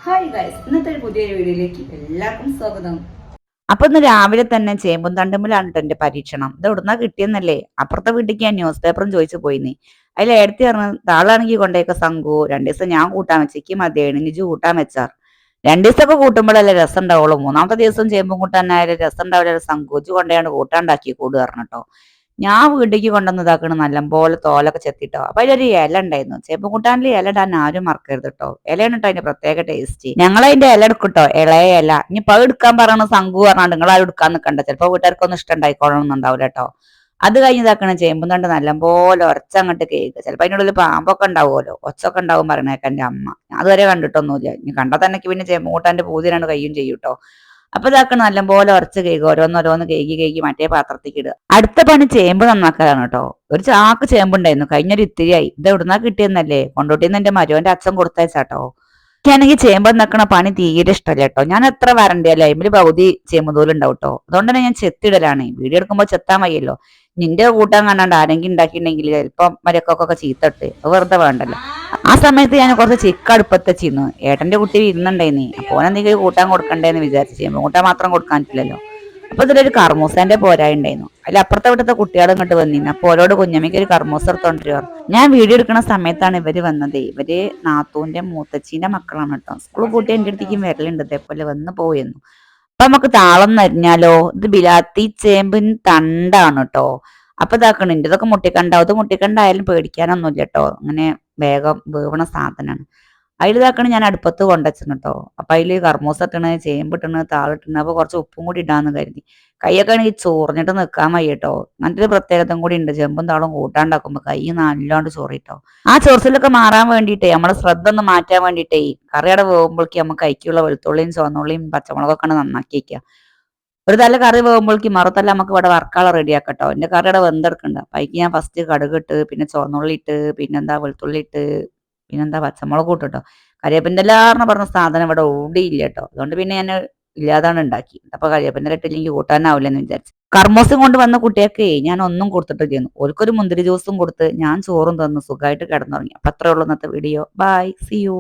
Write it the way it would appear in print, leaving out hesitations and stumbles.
Hi guys, ഇന്നത്തെ ഒരു പുതിയ വീഡിയോയിലേക്ക് എല്ലാവർക്കും സ്വാഗതം. അപ്പൊ ഇന്ന് രാവിലെ തന്നെ ചേമ്പും തണ്ടുമ്പിലാണ് കേട്ടോ എന്റെ പരീക്ഷണം. ഇത് എവിടുന്നാ കിട്ടിയെന്നല്ലേ? അപ്പുറത്തെ വീട്ടിലേക്ക് ഞാൻ ന്യൂസ് പേപ്പറും ചോദിച്ചു പോയിനി. അതിൽ ഏടത്തി പറഞ്ഞു താളാണെങ്കിൽ കൊണ്ടേക്ക സംഘു 2 ദിവസം ഞാൻ കൂട്ടാൻ വെച്ചേക്ക് മതിയാണ് നിജു കൂട്ടാൻ വെച്ചാർ. 2 ദിവസമൊക്കെ കൂട്ടുമ്പോഴല്ലേ രസം ഉണ്ടാവുള്ളൂ. 3-ാമത്തെ ദിവസം ചേമ്പും കൂട്ടാനായാലും രസം ഉണ്ടാവില്ല. സംഘൂച്ച് കൊണ്ടേയാണ് കൂട്ടാണ്ടാക്കി കൂട് പറഞ്ഞിട്ടോ. ഞാൻ വീട്ടിലേക്ക് കൊണ്ടുവന്നതാക്കണ് നല്ലപോലെ തോലൊക്കെ ചെത്തിട്ടോ. അപ്പൊ അതിലൊരു ഇല ഉണ്ടായിരുന്നു. ചേമ്പ് കൂട്ടാനിൽ ഇല ഇടാൻ ആരും മറക്കരുത് കേട്ടോ. ഇലയാണ് കേട്ടോ അതിന്റെ പ്രത്യേക ടേസ്റ്റ്. ഞങ്ങളതിന്റെ ഇല എടുക്കട്ടോ, ഇളയ ഇല. ഇനിയിപ്പോ അത് എടുക്കാൻ പറയണ സംഘു പറഞ്ഞാൽ നിങ്ങൾ അത് എടുക്കാൻ നിൽക്കണ്ട. ചിലപ്പോ വീട്ടുകാർക്കൊന്നും ഇഷ്ടം ഉണ്ടായിക്കോളണമെന്നുണ്ടാവില്ല കേട്ടോ. അത് കഴിഞ്ഞതാക്കണം ചേമ്പും തണ്ട് നല്ലപോലെ ഉറച്ചങ്ങോട്ട് കേക്ക്. ചിലപ്പോ അതിനുള്ളിൽ പാമ്പൊക്കെ ഉണ്ടാവുമല്ലോ, ഒച്ചൊക്കെ ഉണ്ടാവും പറയണേക്ക എന്റെ അമ്മ. ഞാൻ അതുവരെ കണ്ടിട്ടൊന്നുമില്ല. ഇനി കണ്ടാൽ തന്നെ പിന്നെ ചേമ്പ് കൂട്ടാന്റെ പൂതിനാണ് കയ്യും ചെയ്യും കേട്ടോ. അപ്പൊ ഇതാക്കണം നല്ലപോലെ ഉറച്ച് കേക്ക്. ഓരോന്നോരോന്ന് കേക്ക് മറ്റേ പാത്രത്തേക്ക് ഇടുക. അടുത്ത പണി ചേമ്പ് നന്നാക്കാനാണ് കേട്ടോ. ഒരു ചാക്ക് ചേമ്പുണ്ടായിരുന്നു, കഴിഞ്ഞൊരു ഇത്തിരിയായി. ഇത് എവിടുന്നാ കിട്ടിയെന്നല്ലേ? കൊണ്ടോട്ടിന്ന് എന്റെ മരുവന്റെ അച്ഛൻ കൊടുത്തയച്ചാട്ടോ. എനിക്കാണെങ്കിൽ ചേമ്പ് നക്കണ പണി തീരെ ഇഷ്ടമല്ല കേട്ടോ. ഞാൻ എത്ര വരണ്ടല്ലേ അതിൽ പകുതി ചേമ്പുതോലുണ്ടാവും കേട്ടോ. അതുകൊണ്ട് തന്നെ ഞാൻ ചെത്തിടലാണ്. വീഡിയോ എടുക്കുമ്പോൾ ചെത്താൻ വയ്യല്ലോ. നിന്റെ കൂട്ടാൻ കണ്ടാണ്ട് ആരെങ്കിലും ഉണ്ടാക്കിയിട്ടുണ്ടെങ്കിൽ ചിലപ്പം മരക്കൊക്കെ ചീത്തട്ട് വെറുതെ വേണ്ടല്ലോ. ആ സമയത്ത് ഞാൻ കുറച്ച് ചിക്ക അടുപ്പത്ത് വെച്ചിരുന്നു. ഏട്ടന്റെ കുട്ടി ഇരുന്നുണ്ടായിനി. അപ്പോൾ എന്തെങ്കിലും കൂട്ടാൻ കൊടുക്കണ്ടേന്ന് വിചാരിച്ചു. ചേമ്പ് കൂട്ടാൻ മാത്രം കൊടുക്കാൻ പറ്റില്ലല്ലോ. അപ്പൊ ഇതിലൊരു കർമൂസന്റെ പോരായുണ്ടായിരുന്നു. അതിൽ അപ്പുറത്തെ വിടുത്തെ കുട്ടികൾ ഇങ്ങോട്ട് വന്നിരുന്നു. അപ്പൊ ഓരോട് കുഞ്ഞമ്മയ്ക്ക് ഒരു കർമൂസ എടുത്തോണ്ടിരുവർ. ഞാൻ വീഡിയോ എടുക്കുന്ന സമയത്താണ് ഇവര് വന്നത്. ഇവര് നാത്തൂന്റെ മൂത്തച്ചീന്റെ മക്കളാണ് കേട്ടോ. സ്കൂൾ കൂട്ടി എന്റെ അടുത്തേക്കും വരലുണ്ട്. ഇതേപോലെ വന്ന് പോയെന്നു. അപ്പൊ നമുക്ക് താളം നരിഞ്ഞാലോ? ഇത് ബിലാത്തി ചേമ്പിൻ തണ്ടാണ് കേട്ടോ. അപ്പൊ ഇതാക്കണം ഇതൊക്കെ മുട്ടിക്കണ്ടാവും. ഇത് മുട്ടിക്കണ്ടായാലും പേടിക്കാനൊന്നുമില്ല കേട്ടോ. അങ്ങനെ വേഗം വേവണ സാധനമാണ്. അതിൽ ഇതാക്കണം ഞാൻ അടുപ്പത്ത് കൊണ്ടുവച്ചിരുന്നു കേട്ടോ. അപ്പൊ അതില് കർമൂസ ഇട്ടണ്, ചേമ്പിട്ടണ്, താളിട്ടണ്. അപ്പൊ കുറച്ച് ഉപ്പും കൂടി ഇടാന്ന് കരുതി. കൈയൊക്കെ ആണെങ്കിൽ ചോറിഞ്ഞിട്ട് നിൽക്കാൻ വയ്യ കേട്ടോ. അങ്ങനത്തെ ഒരു പ്രത്യേകതയും കൂടി ഉണ്ട്. ചെമ്പും താളും കൂട്ടാണ്ടാക്കുമ്പോ കൈ നല്ലോണ്ട് ചോറിട്ടോ. ആ ചൊറിച്ചിലൊക്കെ മാറാൻ വേണ്ടിയിട്ടേ, നമ്മളെ ശ്രദ്ധ ഒന്ന് മാറ്റാൻ വേണ്ടിയിട്ടേ, കറിയുടെ വേകുമ്പോഴേക്ക് നമുക്ക് കൈക്കുള്ള വെളുത്തുള്ളിയും ചുവന്നുള്ളിയും പച്ചമുളകൊക്കെ നന്നാക്കി വെക്കുക. ഒരു തല കറി വേകുമ്പോഴേക്ക് മറുതല്ല നമുക്ക് ഇവിടെ വറക്കാള റെഡിയാക്കട്ടോ. എന്റെ കറിയുടെ വെന്തെടുക്കണ്ട. അപ്പൊ അതിക്ക് ഞാൻ ഫസ്റ്റ് കടുക് ഇട്ട്, പിന്നെ ചുവന്നുള്ളി ഇട്ട്, പിന്നെന്താ വെളുത്തുള്ളി ഇട്ട്, പിന്നെന്താ പച്ചമുളക് ഇട്ടോ. കരിവേപ്പിൻ്റെ എല്ലാറിന് പറഞ്ഞ സാധനം ഇവിടെ ഓടിയില്ല കേട്ടോ. അതുകൊണ്ട് പിന്നെ ഞാൻ ഇല്ലാതാണ് ഉണ്ടാക്കി. അപ്പൊ കരിവേപ്പിൻ്റെ ഇട്ടില്ലെങ്കിൽ കൂട്ടാനാവില്ലെന്ന് വിചാരിച്ചു. കർമ്മോസം കൊണ്ട് വന്ന കുട്ടിയൊക്കെ ഞാൻ ഒന്നും കൊടുത്തിട്ടില്ലായിരുന്നു. ഓർക്കൊരു മുന്തിരി ജ്യൂസും കൊടുത്ത് ഞാൻ ചോറും തന്നു സുഖമായിട്ട് കിടന്നുറങ്ങി. അപ്പൊ അത്രേ ഉള്ളൂ ഇന്നത്തെ വീഡിയോ. By, C U.